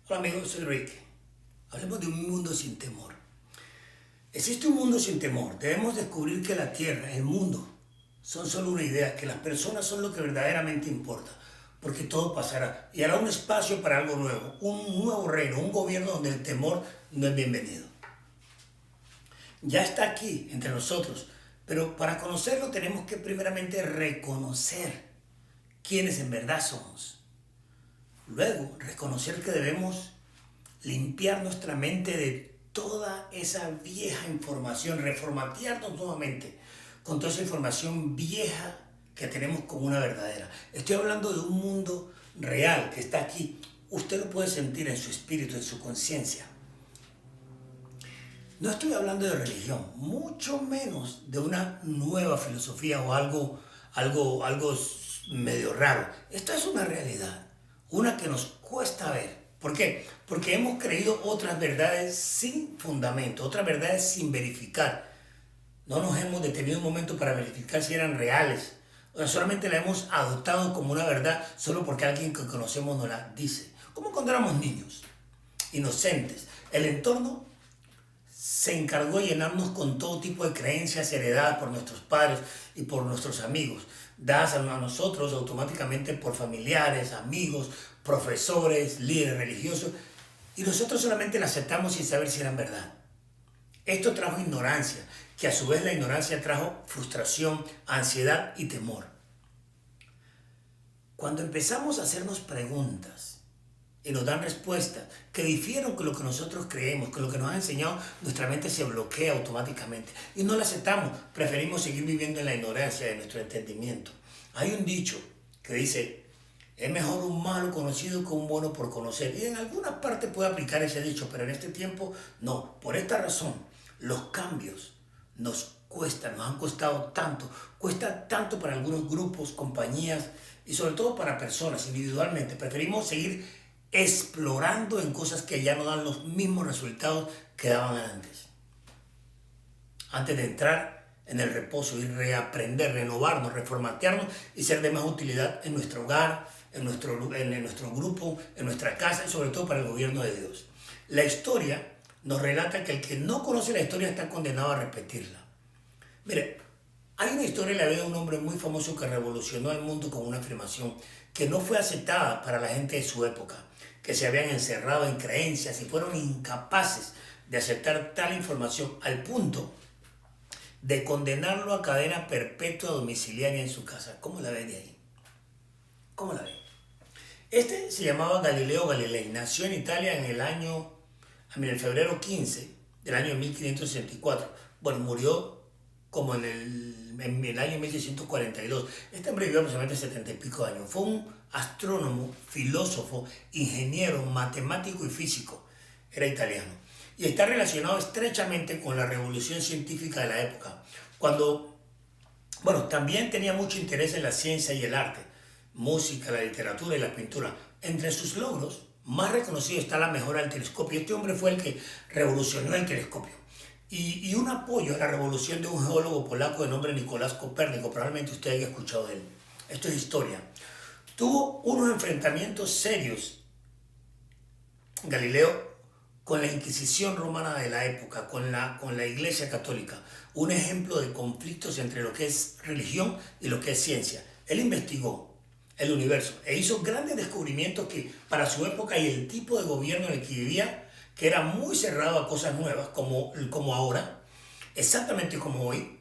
Hola amigos, soy Rick. Hablemos de un mundo sin temor. Existe un mundo sin temor. Debemos descubrir que la tierra, el mundo, son solo una idea, que las personas son lo que verdaderamente importa, porque todo pasará y hará un espacio para algo nuevo, un nuevo reino, un gobierno donde el temor no es bienvenido. Ya está aquí entre nosotros, pero para conocerlo tenemos que primeramente reconocer quiénes en verdad somos. Luego, reconocer que debemos limpiar nuestra mente de toda esa vieja información, reformatearnos nuevamente con toda esa información vieja que tenemos como una verdadera. Estoy hablando de un mundo real que está aquí. Usted lo puede sentir en su espíritu, en su conciencia. No estoy hablando de religión, mucho menos de una nueva filosofía o algo medio raro. Esto es una realidad, una que nos cuesta ver. ¿Por qué? Porque hemos creído otras verdades sin fundamento, otras verdades sin verificar. No nos hemos detenido un momento para verificar si eran reales. O sea, solamente la hemos adoptado como una verdad solo porque alguien que conocemos nos la dice. Como cuando éramos niños, inocentes. El entorno se encargó de llenarnos con todo tipo de creencias heredadas por nuestros padres y por nuestros amigos, dadas a nosotros automáticamente por familiares, amigos, profesores, líderes religiosos, y nosotros solamente las aceptamos sin saber si eran verdad. Esto trajo ignorancia, que a su vez la ignorancia trajo frustración, ansiedad y temor. Cuando empezamos a hacernos preguntas y nos dan respuestas que difieren con lo que nosotros creemos, con lo que nos han enseñado, nuestra mente se bloquea automáticamente y no la aceptamos. Preferimos seguir viviendo en la ignorancia de nuestro entendimiento. Hay un dicho que dice, es mejor un malo conocido que un bueno por conocer. Y en alguna parte puede aplicar ese dicho, pero en este tiempo no. Por esta razón, los cambios nos cuestan, nos han costado tanto. Cuesta tanto para algunos grupos, compañías y sobre todo para personas individualmente. Preferimos seguir explorando en cosas que ya no dan los mismos resultados que daban antes. Antes de entrar en el reposo y reaprender, renovarnos, reformatearnos y ser de más utilidad en nuestro hogar, en nuestro grupo, en nuestra casa y sobre todo para el gobierno de Dios. La historia nos relata que el que no conoce la historia está condenado a repetirla. Mire, hay una historia en la vida de un hombre muy famoso que revolucionó el mundo con una afirmación que no fue aceptada para la gente de su época, que se habían encerrado en creencias y fueron incapaces de aceptar tal información al punto de condenarlo a cadena perpetua domiciliaria en su casa. ¿Cómo la ven de ahí? ¿Cómo la ven? Este se llamaba Galileo Galilei. Nació en Italia en el febrero 15 del año 1564. Bueno, murió como en el año 1642. Este hombre vivió aproximadamente 70 y pico de años. Fue un astrónomo, filósofo, ingeniero, matemático y físico. Era italiano. Y está relacionado estrechamente con la revolución científica de la época. También tenía mucho interés en la ciencia y el arte, música, la literatura y la pintura. Entre sus logros más reconocidos está la mejora del telescopio. Este hombre fue el que revolucionó el telescopio. Y un apoyo a la revolución de un geólogo polaco de nombre Nicolás Copérnico. Probablemente usted haya escuchado de él. Esto es historia. Tuvo unos enfrentamientos serios, Galileo, con la Inquisición romana de la época, con la Iglesia Católica. Un ejemplo de conflictos entre lo que es religión y lo que es ciencia. Él investigó el universo e hizo grandes descubrimientos que para su época y el tipo de gobierno en el que vivía, que era muy cerrado a cosas nuevas, como ahora, exactamente como hoy,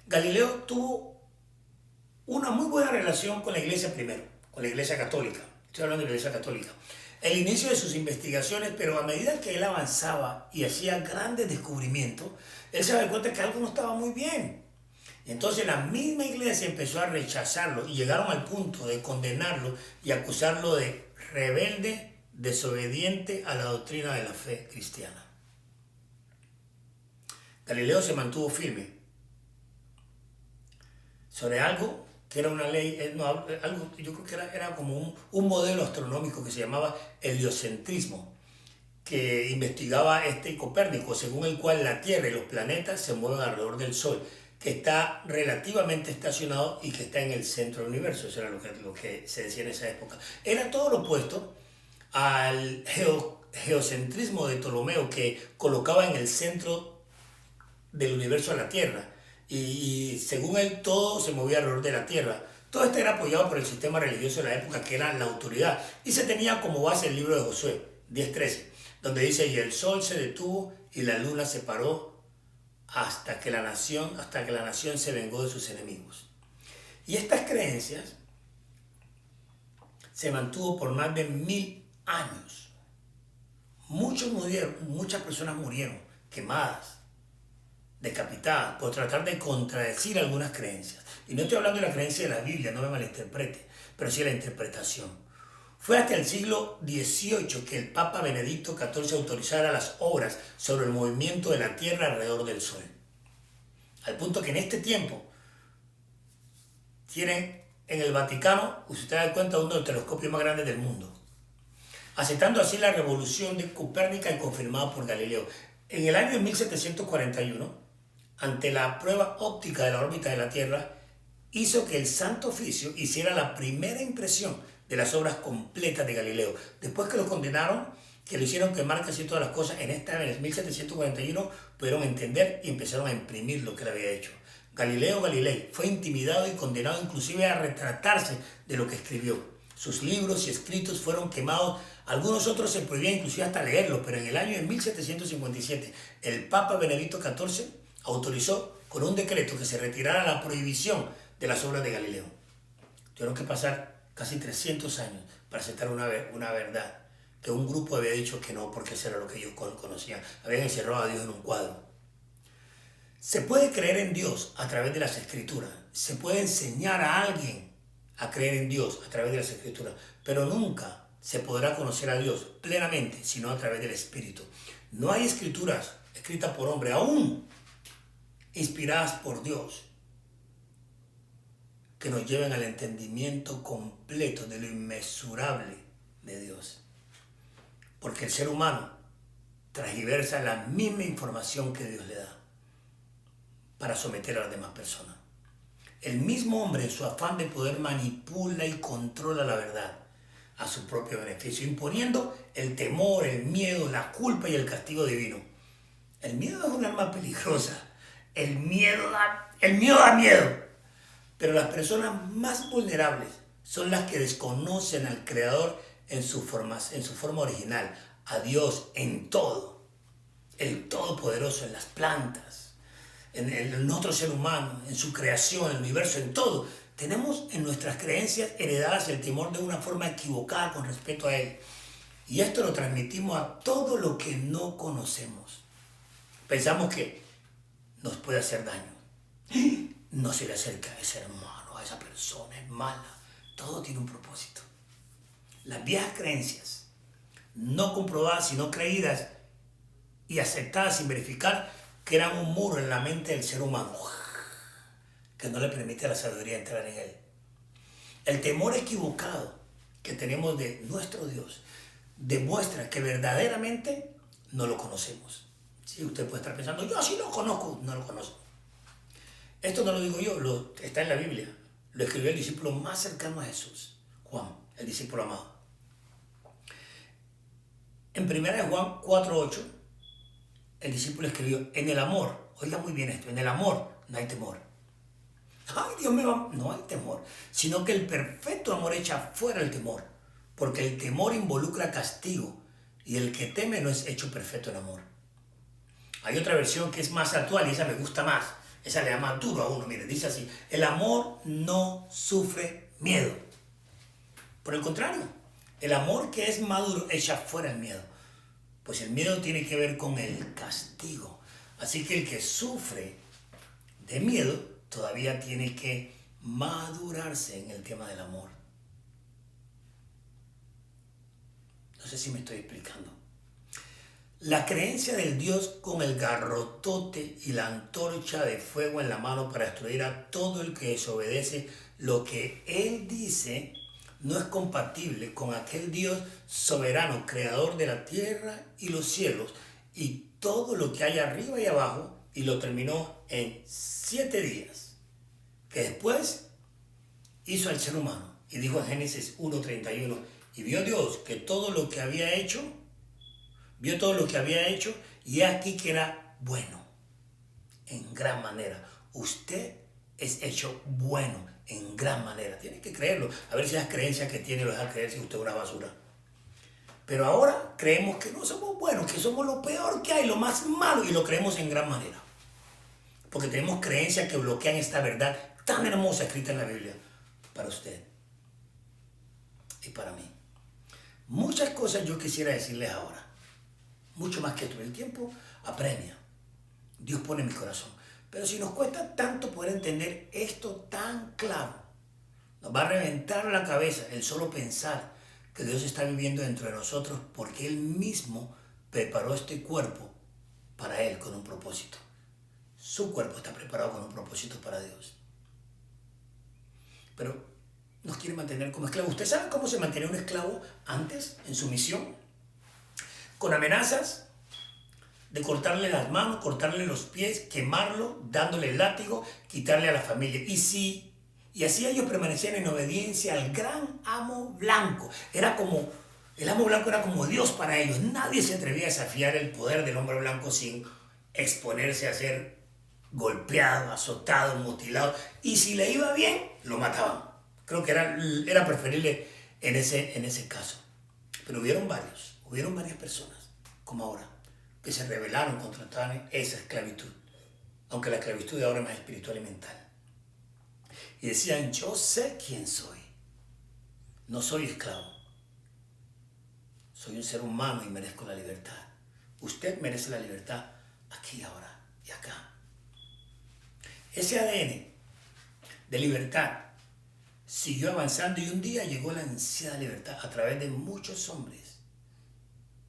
Galileo tuvo una muy buena relación con la iglesia primero, con la iglesia católica. Estoy hablando de la iglesia católica. El inicio de sus investigaciones, pero a medida que él avanzaba y hacía grandes descubrimientos, él se daba cuenta que algo no estaba muy bien. Y entonces la misma iglesia empezó a rechazarlo y llegaron al punto de condenarlo y acusarlo de rebelde, desobediente a la doctrina de la fe cristiana. Galileo se mantuvo firme sobre algo que era una ley, yo creo que era como un modelo astronómico que se llamaba heliocentrismo, que investigaba Copérnico, según el cual la Tierra y los planetas se mueven alrededor del Sol, que está relativamente estacionado y que está en el centro del universo. Eso era lo que se decía en esa época. Era todo lo opuesto al geocentrismo de Ptolomeo, que colocaba en el centro del universo a la Tierra. Y según él, todo se movía alrededor de la Tierra. Todo esto era apoyado por el sistema religioso de la época, que era la autoridad. Y se tenía como base el libro de Josué 10:13, donde dice: y el sol se detuvo y la luna se paró hasta que la nación se vengó de sus enemigos. Y estas creencias se mantuvo por más de 1000 años. Muchos murieron, muchas personas murieron quemadas, decapitadas, por tratar de contradecir algunas creencias. Y no estoy hablando de la creencia de la Biblia, no me malinterprete, pero sí de la interpretación. Fue hasta el siglo XVIII que el Papa Benedicto XIV autorizara las obras sobre el movimiento de la Tierra alrededor del Sol. Al punto que en este tiempo tienen en el Vaticano, usted da cuenta, uno de los telescopios más grandes del mundo, aceptando así la revolución de Copérnica y confirmada por Galileo. En el año 1741, ante la prueba óptica de la órbita de la Tierra, hizo que el Santo Oficio hiciera la primera impresión de las obras completas de Galileo. Después que lo condenaron, que lo hicieron quemar casi todas las cosas, en esta vez, en 1741, pudieron entender y empezaron a imprimir lo que él había hecho. Galileo Galilei fue intimidado y condenado inclusive a retratarse de lo que escribió. Sus libros y escritos fueron quemados, algunos otros se prohibían inclusive hasta leerlos, pero en el año de 1757 el Papa Benedicto XIV autorizó con un decreto que se retirara la prohibición de las obras de Galileo. Tuvieron que pasar casi 300 años para aceptar una verdad que un grupo había dicho que no, porque eso era lo que ellos conocían. Habían encerrado a Dios en un cuadro. Se puede creer en Dios a través de las Escrituras. Se puede enseñar a alguien a creer en Dios a través de las Escrituras, pero nunca se podrá conocer a Dios plenamente sino a través del Espíritu. No hay escrituras escritas por hombre, aún inspiradas por Dios, que nos lleven al entendimiento completo de lo inmesurable de Dios. Porque el ser humano transgiversa la misma información que Dios le da para someter a las demás personas. El mismo hombre, en su afán de poder, manipula y controla la verdad a su propio beneficio, imponiendo el temor, el miedo, la culpa y el castigo divino. El miedo es un arma peligrosa. El miedo da miedo. Pero las personas más vulnerables son las que desconocen al Creador en su forma original, a Dios en todo, el Todopoderoso, en las plantas, en otro ser humano, en su creación, en el universo, en todo. Tenemos en nuestras creencias heredadas el temor de una forma equivocada con respecto a Él. Y esto lo transmitimos a todo lo que no conocemos. Pensamos que nos puede hacer daño. No se le acerca a ese hermano, a esa persona, es mala. Todo tiene un propósito. Las viejas creencias, no comprobadas sino creídas y aceptadas sin verificar, crean un muro en la mente del ser humano que no le permite a la sabiduría entrar en él. El temor equivocado que tenemos de nuestro Dios demuestra que verdaderamente no lo conocemos. Sí, usted puede estar pensando, yo sí lo conozco, no lo conozco. Esto no lo digo yo, está en la Biblia. Lo escribió el discípulo más cercano a Jesús, Juan, el discípulo amado. En 1 Juan 4:8, el discípulo escribió: en el amor, oiga muy bien esto, en el amor no hay temor. Ay, Dios mío, no hay temor, sino que el perfecto amor echa fuera el temor, porque el temor involucra castigo y el que teme no es hecho perfecto en amor. Hay otra versión que es más actual y esa me gusta más. Esa le da más duro a uno, mire, dice así: el amor no sufre miedo. Por el contrario, el amor que es maduro echa fuera el miedo, pues el miedo tiene que ver con el castigo. Así que el que sufre de miedo todavía tiene que madurarse en el tema del amor. No sé si me estoy explicando. La creencia del Dios con el garrotote y la antorcha de fuego en la mano para destruir a todo el que desobedece lo que Él dice no es compatible con aquel Dios soberano, creador de la tierra y los cielos y todo lo que hay arriba y abajo, y lo terminó en 7 días, que después hizo al ser humano. Y dijo en Génesis 1:31, y vio Dios que todo lo que había hecho vio todo lo que había hecho y aquí que era bueno, en gran manera. Usted es hecho bueno, en gran manera. Tiene que creerlo. A ver si las creencias que tiene lo deja creer si usted es una basura. Pero ahora creemos que no somos buenos, que somos lo peor que hay, lo más malo, y lo creemos en gran manera. Porque tenemos creencias que bloquean esta verdad tan hermosa escrita en la Biblia para usted y para mí. Muchas cosas yo quisiera decirles ahora, mucho más que esto. El tiempo apremia. Dios pone en mi corazón. Pero si nos cuesta tanto poder entender esto tan claro, nos va a reventar la cabeza el solo pensar que Dios está viviendo dentro de nosotros porque Él mismo preparó este cuerpo para Él con un propósito. Su cuerpo está preparado con un propósito para Dios. Pero nos quiere mantener como esclavos. ¿Usted sabe cómo se mantenía un esclavo antes en su misión? Con amenazas de cortarle las manos, cortarle los pies, quemarlo, dándole el látigo, quitarle a la familia. Y así ellos permanecían en obediencia al gran amo blanco. El amo blanco era como Dios para ellos. Nadie se atrevía a desafiar el poder del hombre blanco sin exponerse a ser golpeado, azotado, mutilado. Y si le iba bien, lo mataban. Creo que era preferible en ese caso. Pero hubieron varias personas, como ahora, que se rebelaron contra toda esa esclavitud. Aunque la esclavitud de ahora es más espiritual y mental. Y decían, yo sé quién soy. No soy esclavo. Soy un ser humano y merezco la libertad. Usted merece la libertad aquí, ahora y acá. Ese ADN de libertad siguió avanzando y un día llegó la ansiada libertad a través de muchos hombres,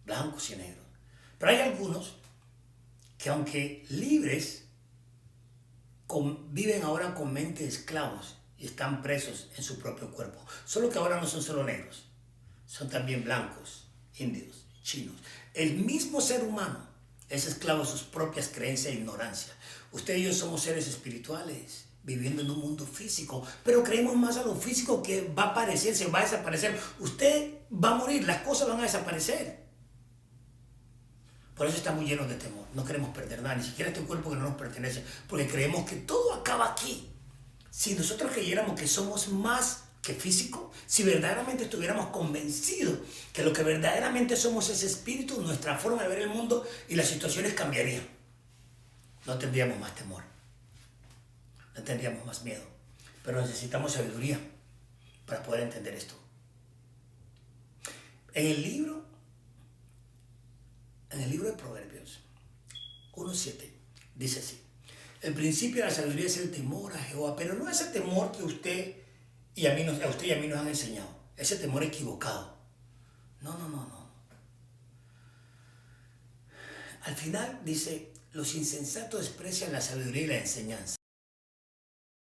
blancos y negros. Pero hay algunos que aunque libres, viven ahora con mente de esclavos y están presos en su propio cuerpo. Solo que ahora no son solo negros, son también blancos, indios, chinos. El mismo ser humano es esclavo de sus propias creencias e ignorancia. Usted y yo somos seres espirituales, viviendo en un mundo físico, pero creemos más a lo físico que va a aparecer, se va a desaparecer. Usted va a morir, las cosas van a desaparecer. Por eso estamos llenos de temor. No queremos perder nada, ni siquiera este cuerpo que no nos pertenece, porque creemos que todo acaba aquí. Si nosotros creyéramos que somos más que físico, si verdaderamente estuviéramos convencidos que lo que verdaderamente somos es espíritu, nuestra forma de ver el mundo y las situaciones cambiarían. No tendríamos más temor, no tendríamos más miedo, pero necesitamos sabiduría para poder entender esto. En el libro de Proverbios 1:7 dice así: el principio de la sabiduría es el temor a Jehová, pero no ese temor que a usted y a mí nos han enseñado, ese temor equivocado. No. Al final dice, los insensatos desprecian la sabiduría y la enseñanza.